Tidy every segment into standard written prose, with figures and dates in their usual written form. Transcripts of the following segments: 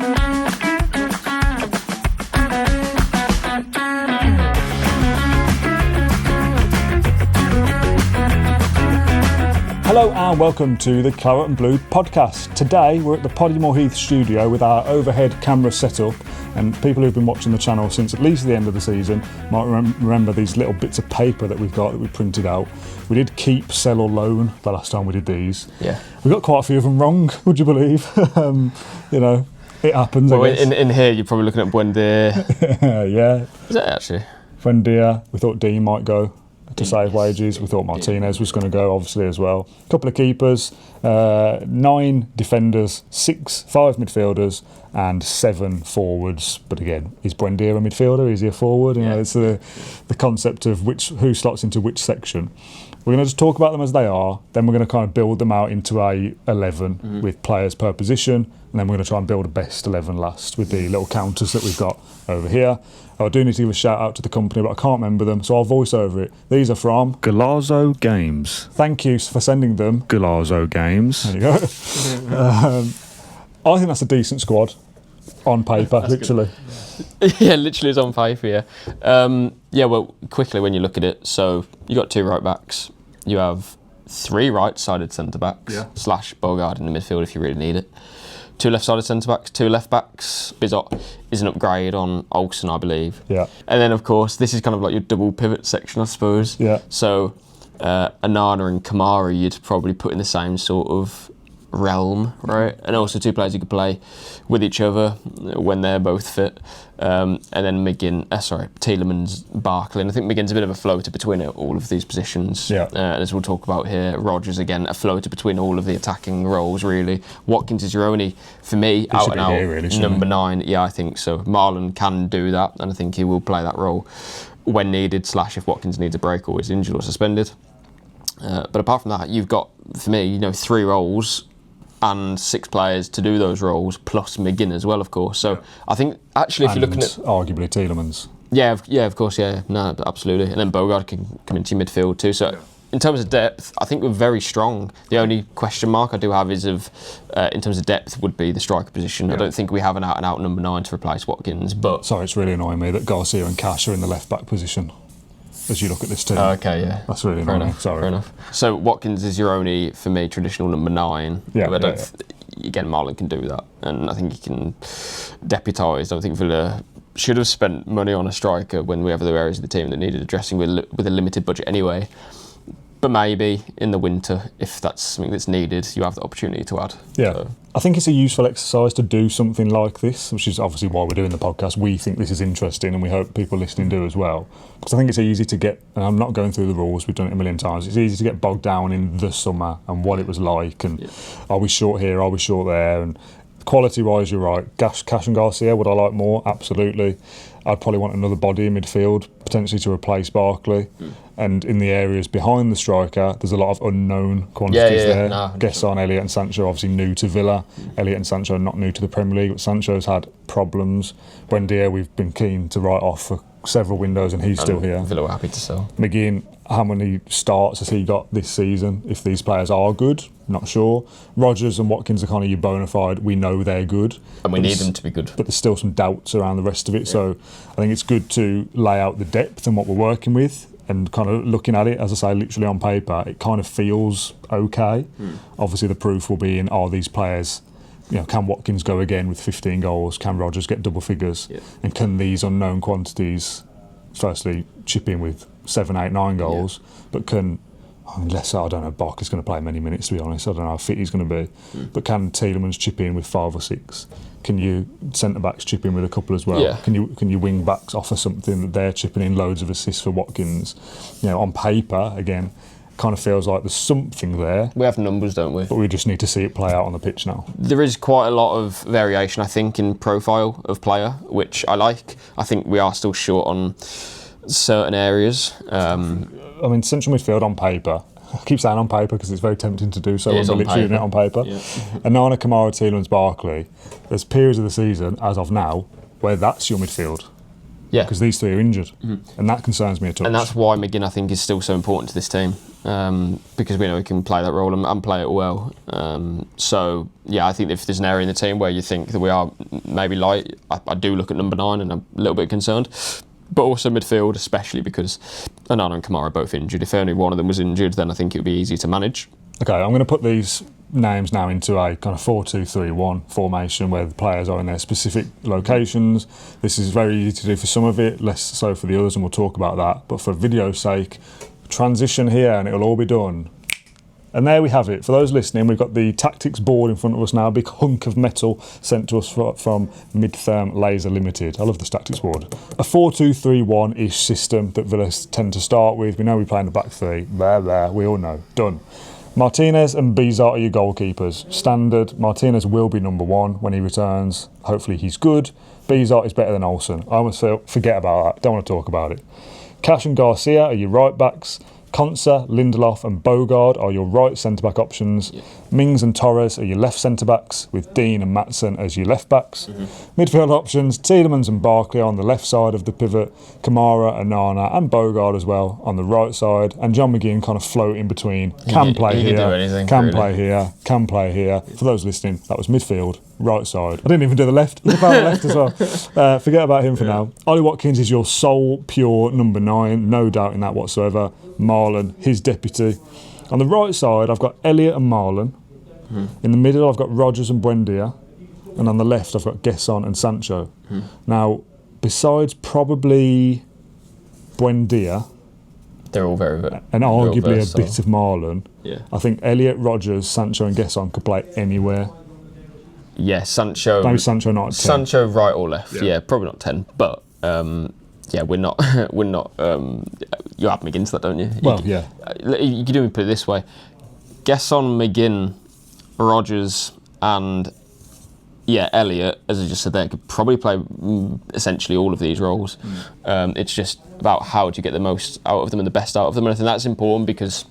Hello and welcome to the Claret and Blue podcast. Today we're at the Poddymoor Heath studio with our overhead camera setup, and people who've been watching the channel since at least the end of the season might remember these little bits of paper that we've got that we printed out. We did keep, sell or loan the last time we did these. Yeah. We got quite a few of them wrong, would you believe? It happens. Well, I guess. in here you're probably looking at Buendia. Yeah. Is it actually? Buendia, we thought Dean might go to save wages. We thought Martinez was going to go, obviously, as well. A couple of keepers, 9 defenders, 5 midfielders, and 7 forwards. But again, is Buendia a midfielder? Is he a forward? You know, it's the concept of who slots into which section. We're going to just talk about them as they are. Then we're going to kind of build them out into a 11 with players per position, and then we're going to try and build a best 11 last with the little counters that we've got over here. I do need to give a shout out to the company, but I can't remember them, so I'll voice over it. These are from Galazzo Games. Thank you for sending them. Galazzo Games. There you go. I think that's a decent squad on paper, literally. Yeah, literally it's on paper, yeah. Well, quickly when you look at it, so you got 2 right backs, you have 3 right-sided centre-backs, / Bogard in the midfield if you really need it. 2 left-sided centre-backs, 2 left-backs. Bizot is an upgrade on Olsen, I believe. Yeah. And then, of course, this is kind of like your double pivot section, I suppose. Yeah. So, Anana and Kamara, you'd probably put in the same sort of realm, right? And also 2 players who could play with each other when they're both fit. And then Tielemans, Barkley. And I think McGinn's a bit of a floater between all of these positions. Yeah. As we'll talk about here, Rodgers, again, a floater between all of the attacking roles, really. Watkins is your only, for me, out and out really, number 9. Yeah, I think so. Marlon can do that, and I think he will play that role when needed, / if Watkins needs a break or is injured or suspended. But apart from that, you've got, for me, 3 roles and 6 players to do those roles, plus McGinn as well, of course. So I think, actually, if you're looking at... arguably Tielemans. Yeah, of course, yeah. No, absolutely. And then Bogard can come into your midfield too. So in terms of depth, I think we're very strong. The only question mark I do have is in terms of depth, would be the striker position. Yeah. I don't think we have an out-and-out number 9 to replace Watkins, but... Sorry, it's really annoying me that Garcia and Cash are in the left-back position as you look at this team. Okay, yeah. That's really annoying. Sorry. Fair enough. So Watkins is your only, for me, traditional number 9. Yeah, Again, Marlon can do that, and I think he can deputise. I don't think Villa should have spent money on a striker when we have other areas of the team that needed addressing with a limited budget anyway. But maybe in the winter, if that's something that's needed, you have the opportunity to add. Yeah. So. I think it's a useful exercise to do something like this, which is obviously why we're doing the podcast. We think this is interesting, and we hope people listening do as well. Because I think it's easy to get, and I'm not going through the rules, we've done it a million times, it's easy to get bogged down in the summer and what it was like, and are we short here, are we short there, and quality-wise, you're right. Cash and Garcia, would I like more? Absolutely. I'd probably want another body in midfield, potentially to replace Barkley. And in the areas behind the striker, there's a lot of unknown quantities there. Gesson, Elliott and Sancho obviously new to Villa. Elliott and Sancho are not new to the Premier League, but Sancho's had problems. Buendia, we've been keen to write off for several windows, and he's still here. Villa were happy to sell. McGinn, how many starts has he got this season? If these players are good, not sure. Rodgers and Watkins are kind of your bona fide. We know they're good. And we need them to be good. But there's still some doubts around the rest of it. Yeah. So I think it's good to lay out the depth and what we're working with, and kind of looking at it, as I say, literally on paper, it kind of feels okay. Obviously the proof will be in, are these players... can Watkins go again with 15 goals? Can Rodgers get double figures? Yeah. And can these unknown quantities, firstly, chip in with 7, 8, 9 goals? Yeah. But can, unless, I don't know, Barkley's going to play many minutes, to be honest. I don't know how fit he's going to be. But can Tielemans chip in with 5 or 6? Can you centre-backs chip in with a couple as well? Yeah. Can you wing-backs offer something that they're chipping in loads of assists for Watkins? On paper, again... kind of feels like there's something there. We have numbers, don't we? But we just need to see it play out on the pitch now. There is quite a lot of variation, I think, in profile of player, which I like. I think we are still short on certain areas. Central midfield on paper. I keep saying on paper because it's very tempting to do so when we're literally doing it on paper. Yeah. Anana, Kamara, Tielemans, Barkley. There's periods of the season, as of now, where that's your midfield. Yeah. Because these 3 are injured. And that concerns me a touch. And that's why McGinn, I think, is still so important to this team. because we know he can play that role and play it well. So yeah, I think if there's an area in the team where you think that we are maybe light, I do look at number 9 and I'm a little bit concerned. But also midfield, especially because Onana and Kamara are both injured. If only one of them was injured, then I think it would be easy to manage. Okay, I'm going to put these names now into a kind of 4-2-3-1 formation where the players are in their specific locations. This is very easy to do for some of it, less so for the others, and we'll talk about that. But for video's sake, transition here and it'll all be done. And there we have it. For those listening, we've got the tactics board in front of us now, a big hunk of metal sent to us from Midtherm Laser Limited. I love this tactics board. A 4-2-3-1-ish system that Villa tend to start with. We know we play in the back three. There, we all know. Done. Martinez and Bizot are your goalkeepers. Standard. Martinez will be number 1 when he returns. Hopefully he's good. Bizot is better than Olsen. I almost forget about that. Don't want to talk about it. Cash and Garcia are your right backs. Konsa, Lindelof and Bogard are your right centre-back options. Yeah. Mings and Torres are your left centre-backs, with Dean and Maatsen as your left-backs. Midfield options, Tielemans and Barkley on the left side of the pivot, Kamara, Onana and Bogard as well on the right side, and John McGinn kind of float in between. Can play here, can play here. For those listening, that was midfield, right side. I didn't even do the left. Look about the left as well. Forget about him for now. Ollie Watkins is your sole pure number 9, no doubt in that whatsoever. Marlon, his deputy. On the right side, I've got Elliott and Marlon. In the middle, I've got Rodgers and Buendia. And on the left, I've got Gesson and Sancho. Now, besides probably Buendia, they're all very and arguably a bit of Marlon, yeah. I think Elliott, Rodgers, Sancho and Gesson could play anywhere. Yeah, Sancho. Maybe Sancho not 10. Sancho right or left. Yeah, probably not 10. But yeah, we're not. You add McGinn to that, don't you? Well, yeah. You could even put it this way: Gesson, McGinn, Rodgers, and Elliott, as I just said there, could probably play essentially all of these roles. It's just about how do you get the most out of them and the best out of them, and I think that's important because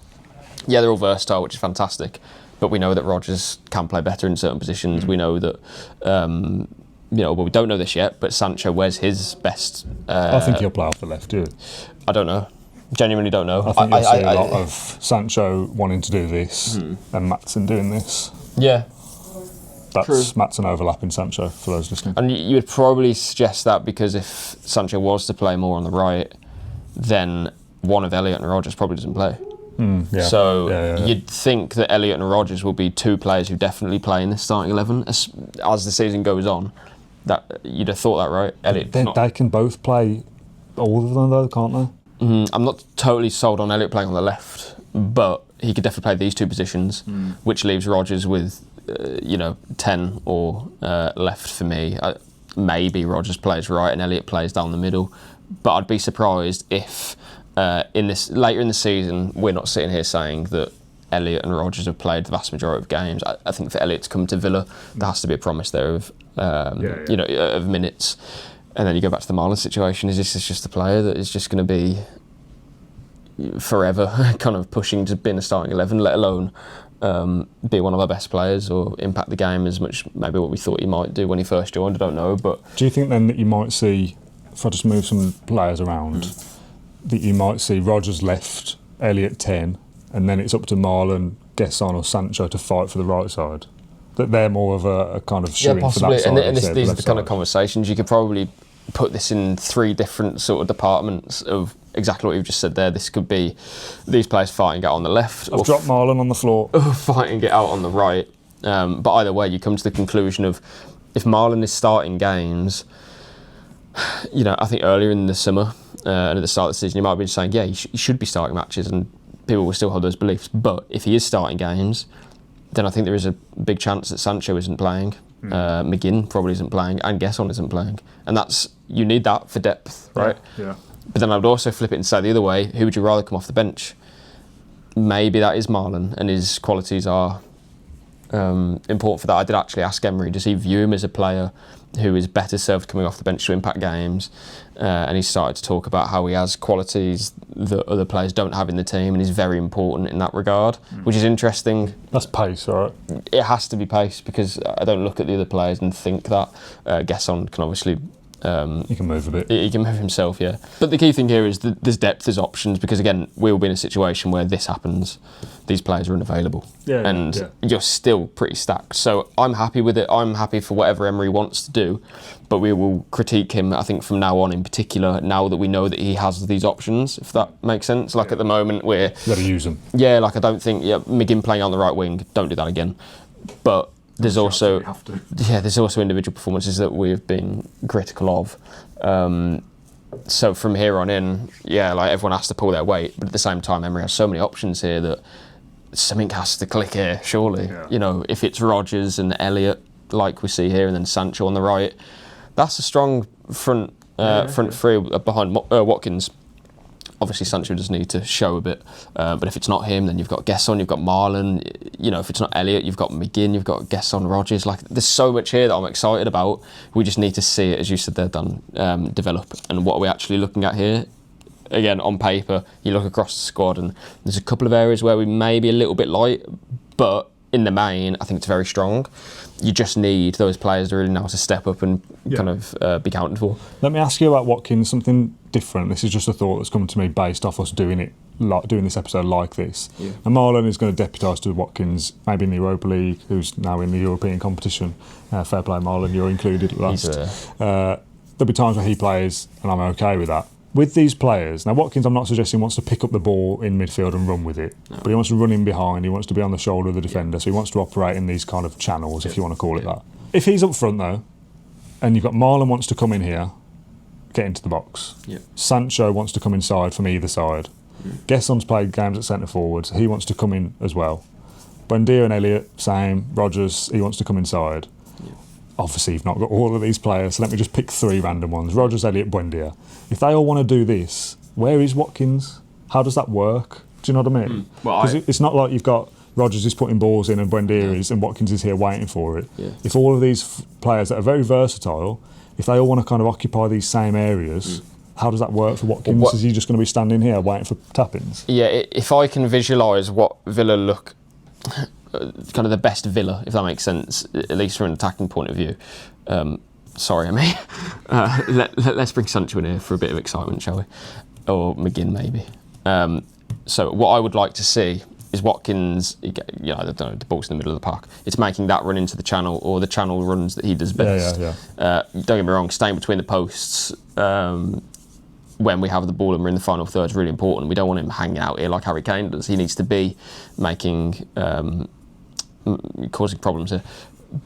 they're all versatile, which is fantastic. But we know that Rodgers can play better in certain positions. We know that. Well, we don't know this yet, but Sancho, where's his best? I think he'll play off the left, do you? I don't know. Genuinely don't know. I think you'll see a lot of Sancho wanting to do this and Maatsen doing this. Yeah. That's True. Maatsen overlapping Sancho, for those listening. And you would probably suggest that because if Sancho was to play more on the right, then one of Elliott and Rodgers probably doesn't play. You'd think that Elliott and Rodgers will be 2 players who definitely play in the starting 11 as the season goes on. That you'd have thought that, right? Elliott. They can both play all of them though, can't they? I'm not totally sold on Elliott playing on the left, but he could definitely play these 2 positions, which leaves Rodgers with 10 or left for me. Maybe Rodgers plays right and Elliott plays down the middle, but I'd be surprised if later in the season we're not sitting here saying that Elliott and Rodgers have played the vast majority of games. I think for Elliott to come to Villa, there has to be a promise there of of minutes. And then you go back to the Marlon situation. Is this just a player that is just going to be forever kind of pushing to be in the starting 11, let alone be one of our best players or impact the game as much maybe what we thought he might do when he first joined? I don't know. But do you think then that you might see, if I just move some players around, that you might see Rodgers left, Elliott 10, and then it's up to Marlon, Gesson or Sancho to fight for the right side? That they're more of a kind of shooing for that side. And these are the kind of conversations. You could probably put this in 3 different sort of departments of exactly what you've just said there. This could be these players fighting out on the left. I've dropped Marlon on the floor. Or fighting it out on the right. But either way, you come to the conclusion of if Marlon is starting games, I think earlier in the summer and at the start of the season, you might have been saying, he should be starting matches, and people will still hold those beliefs. But if he is starting games, then I think there is a big chance that Sancho isn't playing, McGinn probably isn't playing, and Gesson isn't playing. And you need that for depth, right? Yeah. But then I would also flip it and say the other way, who would you rather come off the bench? Maybe that is Marlon, and his qualities are important for that. I did actually ask Emery, does he view him as a player who is better served coming off the bench to impact games? And he started to talk about how he has qualities that other players don't have in the team, and he's very important in that regard, which is interesting. That's pace, right? It has to be pace, because I don't look at the other players and think that. Gesson can obviously He can move a bit. He can move himself, yeah. But the key thing here is that there's depth, there's options, because again, we'll be in a situation where this happens, these players are unavailable, and you're still pretty stacked. So I'm happy with it. I'm happy for whatever Emery wants to do, but we will critique him, I think, from now on in particular, now that we know that he has these options, if that makes sense. Like at the moment, we're... You've got to use them. Yeah, like I don't think... Yeah, McGinn playing on the right wing, don't do that again. But... There's also individual performances that we've been critical of. So from here on in, like everyone has to pull their weight, but at the same time, Emery has so many options here that something has to click here, surely. Yeah. You know, if it's Rodgers and Elliott, like we see here, and then Sancho on the right, that's a strong front three behind Watkins. Obviously, Sancho does need to show a bit, but if it's not him, then you've got Gesson, you've got Marlon. You know, if it's not Elliott, you've got McGinn, you've got Gesson, Rodgers. Like, there's so much here that I'm excited about. We just need to see it, as you said there, Dan, develop. And what are we actually looking at here? Again, on paper, you look across the squad, and there's a couple of areas where we may be a little bit light, but in the main, I think it's very strong. You just need those players to really know how to step up and kind of be counted for. Let me ask you about Watkins, something different. This is just a thought that's come to me based off us doing this episode like this. Yeah. And Marlon is going to deputise to Watkins, maybe in the Europa League, who's now in the European competition. Fair play, Marlon, you're included at last. There'll be times where he plays, and I'm okay with that. With these players, now Watkins, I'm not suggesting wants to pick up the ball in midfield and run with it, but he wants to run in behind, he wants to be on the shoulder of the defender, so he wants to operate in these kind of channels, if you want to call it that. If he's up front though, and you've got Marlon wants to come in here, get into the box. Sancho wants to come inside from either side. Gesson's played games at centre forward, so he wants to come in as well. Buendia and Elliott, same. Rodgers, he wants to come inside. Obviously, you've not got all of these players, so let me just pick three random ones. Rodgers, Elliott, Buendia. If they all want to do this, where is Watkins? How does that work? Do you know what I mean? Because it's not like you've got Rodgers is putting balls in and Buendia is, and Watkins is here waiting for it. Yeah. If all of these players that are very versatile, if they all want to kind of occupy these same areas, how does that work for Watkins? Is he just going to be standing here waiting for tap-ins? Yeah, if I can visualise what Villa look... kind of the best Villa, if that makes sense, at least from an attacking point of view. Sorry, I mean, let's bring Sancho in here for a bit of excitement, shall we? Or McGinn, maybe. So what I would like to see is Watkins, I don't know, the ball's in the middle of the park. It's making that run into the channel, or the channel runs that he does best. Don't get me wrong, staying between the posts when we have the ball and we're in the final third is really important. We don't want him hanging out here like Harry Kane does. He needs to be causing problems here.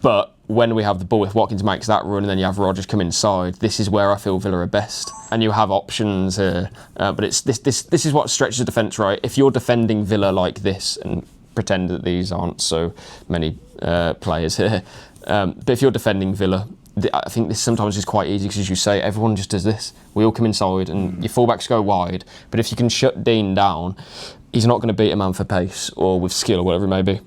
But when we have the ball, if Watkins makes that run and then you have Rodgers come inside, this is where I feel Villa are best. And you have options here. But it's this is what stretches the defence, right? If you're defending Villa like this, and pretend that these aren't so many players here, but if you're defending Villa, I think this sometimes is quite easy because, as you say, everyone just does this. We all come inside and your fullbacks go wide. But if you can shut Dean down, he's not going to beat a man for pace or with skill or whatever it may be.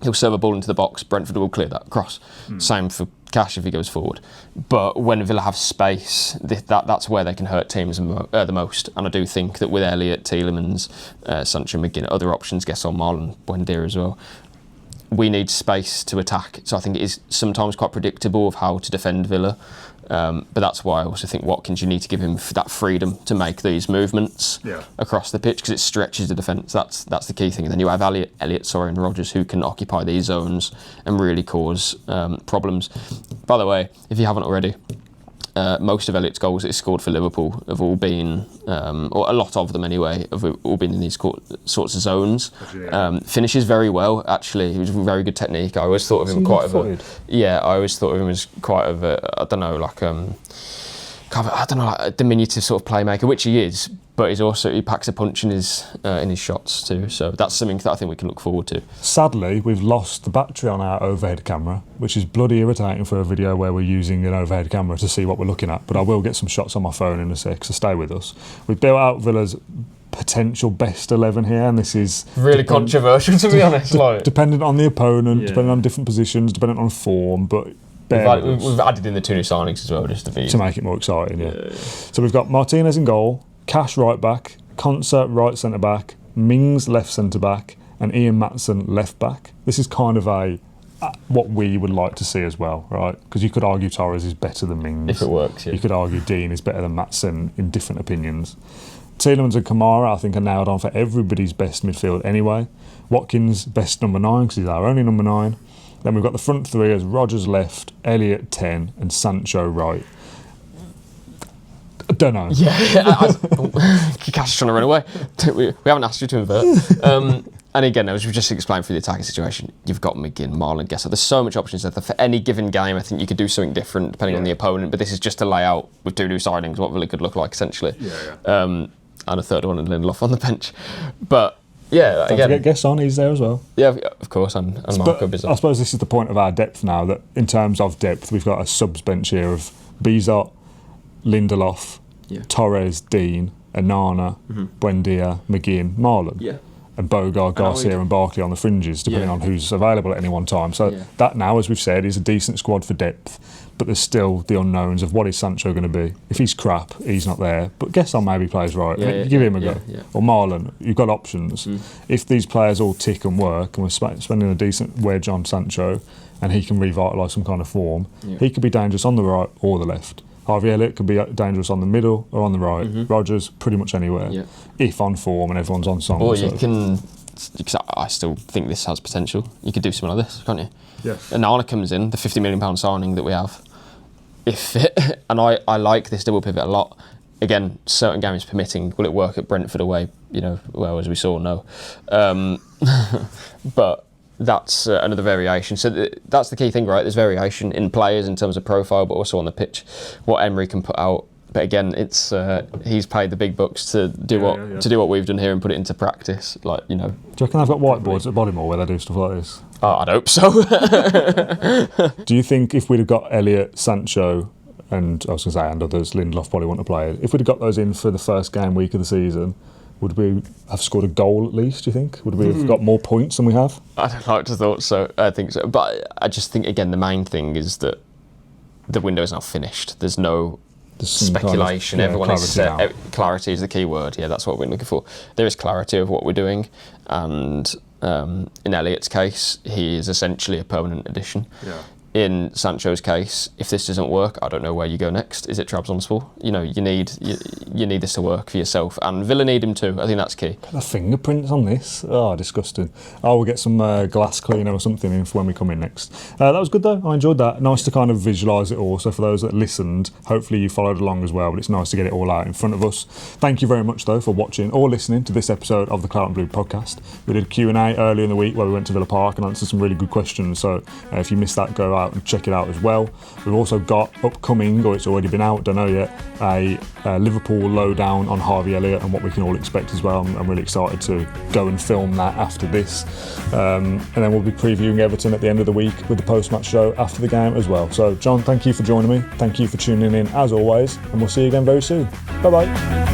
He'll serve a ball into the box. Brentford will clear that across. Same for Cash if he goes forward. But when Villa have space, that's where they can hurt teams the most. And I do think that with Elliott, Tielemans, Sancho, McGinn, other options, Gesson, Marlon, Buendia as well, we need space to attack. So I think it is sometimes quite predictable of how to defend Villa. But that's why I also think Watkins, you need to give him that freedom to make these movements across the pitch, because it stretches the defence. That's the key thing. And then you have Elliott, and Rodgers who can occupy these zones and really cause problems. By the way, if you haven't already, most of Elliott's goals that he's scored for Liverpool have all been, or a lot of them anyway, have all been in these sorts of zones. Finishes very well, actually. He was very good technique. I always thought of him quite I always thought of him as quite of a, a diminutive sort of playmaker, which he is, but he packs a punch in his shots too. So that's something that I think we can look forward to. Sadly, we've lost the battery on our overhead camera, which is bloody irritating for a video where we're using an overhead camera to see what we're looking at. But I will get some shots on my phone in a sec, so stay with us. We've built out Villa's potential best 11 here, and this is really controversial, to be honest. Dependent on the opponent, depending on different positions, dependent on form, but we've added in the two new signings as well, just to make it more exciting. So we've got Martinez in goal, Cash right back, Concert right centre back, Mings left centre back, and Ian Matson left back. This is kind of a what we would like to see as well, right? Because you could argue Torres is better than Mings. If it works, yeah. You could argue Dean is better than Maatsen in different opinions. Tielemans and Kamara, I think, are nailed on for everybody's best midfield anyway. Watkins, best number 9, because he's our only number 9. Then we've got the front three as Rodgers left, Elliott 10, and Sancho right. I don't know. Yeah, Kika's trying to run away. We haven't asked you to invert. And again, as we just explained through the attacking situation, you've got McGinn, Marlon, Gesser. There's so much options there. For any given game, I think you could do something different depending on the opponent. But this is just to lay out with 2 new signings what Villa could look like, essentially. And a third one, and Lindelof on the bench. But yeah, Don't forget Gesson, he's there as well. Yeah, of course, and Marco Bizot. I suppose this is the point of our depth now, that in terms of depth, we've got a subs bench here of Bizot, Lindelof, Torres, Dean, Anana, Buendia, McGinn, Marlon. And Bogard, Garcia and Barkley on the fringes, depending on who's available at any one time. So that now, as we've said, is a decent squad for depth, but there's still the unknowns of what is Sancho going to be. If he's crap, he's not there. But Gesson maybe plays right. Give him a go. Or Marlon, you've got options. If these players all tick and work, and we're spending a decent wedge on Sancho, and he can revitalise some kind of form, he could be dangerous on the right or the left. Harvey Elliott could be dangerous on the middle or on the right. Rodgers, pretty much anywhere. If on form and everyone's on song. Or you can... I still think this has potential. You could do something like this, can't you? Yes. And Nana comes in, the £50 million signing that we have. If fit, and I like this double pivot a lot. Again, certain games permitting, will it work at Brentford away? Well, as we saw, no. But that's another variation. So that's the key thing, right? There's variation in players in terms of profile, but also on the pitch, what Emery can put out. But again, it's he's paid the big bucks to do what we've done here and put it into practice. Do you reckon they've got whiteboards at Poddymoor where they do stuff like this? I'd hope so. Do you think if we'd have got Elliott, Sancho, and I was going to say and others, Lindelof probably wouldn't have played, if we'd have got those in for the first game week of the season, would we have scored a goal at least, do you think? Would we have got more points than we have? I'd like to thought so. I think so. But I just think, again, the main thing is that the window is now finished. There's no speculation. Kind of, everyone is set. now. Clarity is the key word. Yeah, that's what we're looking for. There is clarity of what we're doing, and in Elliott's case, he is essentially a permanent addition. In Sancho's case, if this doesn't work, I don't know where you go next. Is it Trabzonspor? You need this to work for yourself, and Villa need him too. I think that's key. The fingerprints on this, disgusting. We'll get some glass cleaner or something in for when we come in next. That was good though. I enjoyed that. Nice to kind of visualise it all. So for those that listened, hopefully you followed along as well. But it's nice to get it all out in front of us. Thank you very much though for watching or listening to this episode of the Claret and Blue podcast. We did a Q&A earlier in the week where we went to Villa Park and answered some really good questions. So if you missed that, go out and check it out as well. We've also got upcoming, or it's already been out, don't know yet, a Liverpool lowdown on Harvey Elliott and what we can all expect as well. I'm really excited to go and film that after this. And then we'll be previewing Everton at the end of the week with the post-match show after the game as well. So John, thank you for joining me. Thank you for tuning in as always, and we'll see you again very soon. Bye-bye.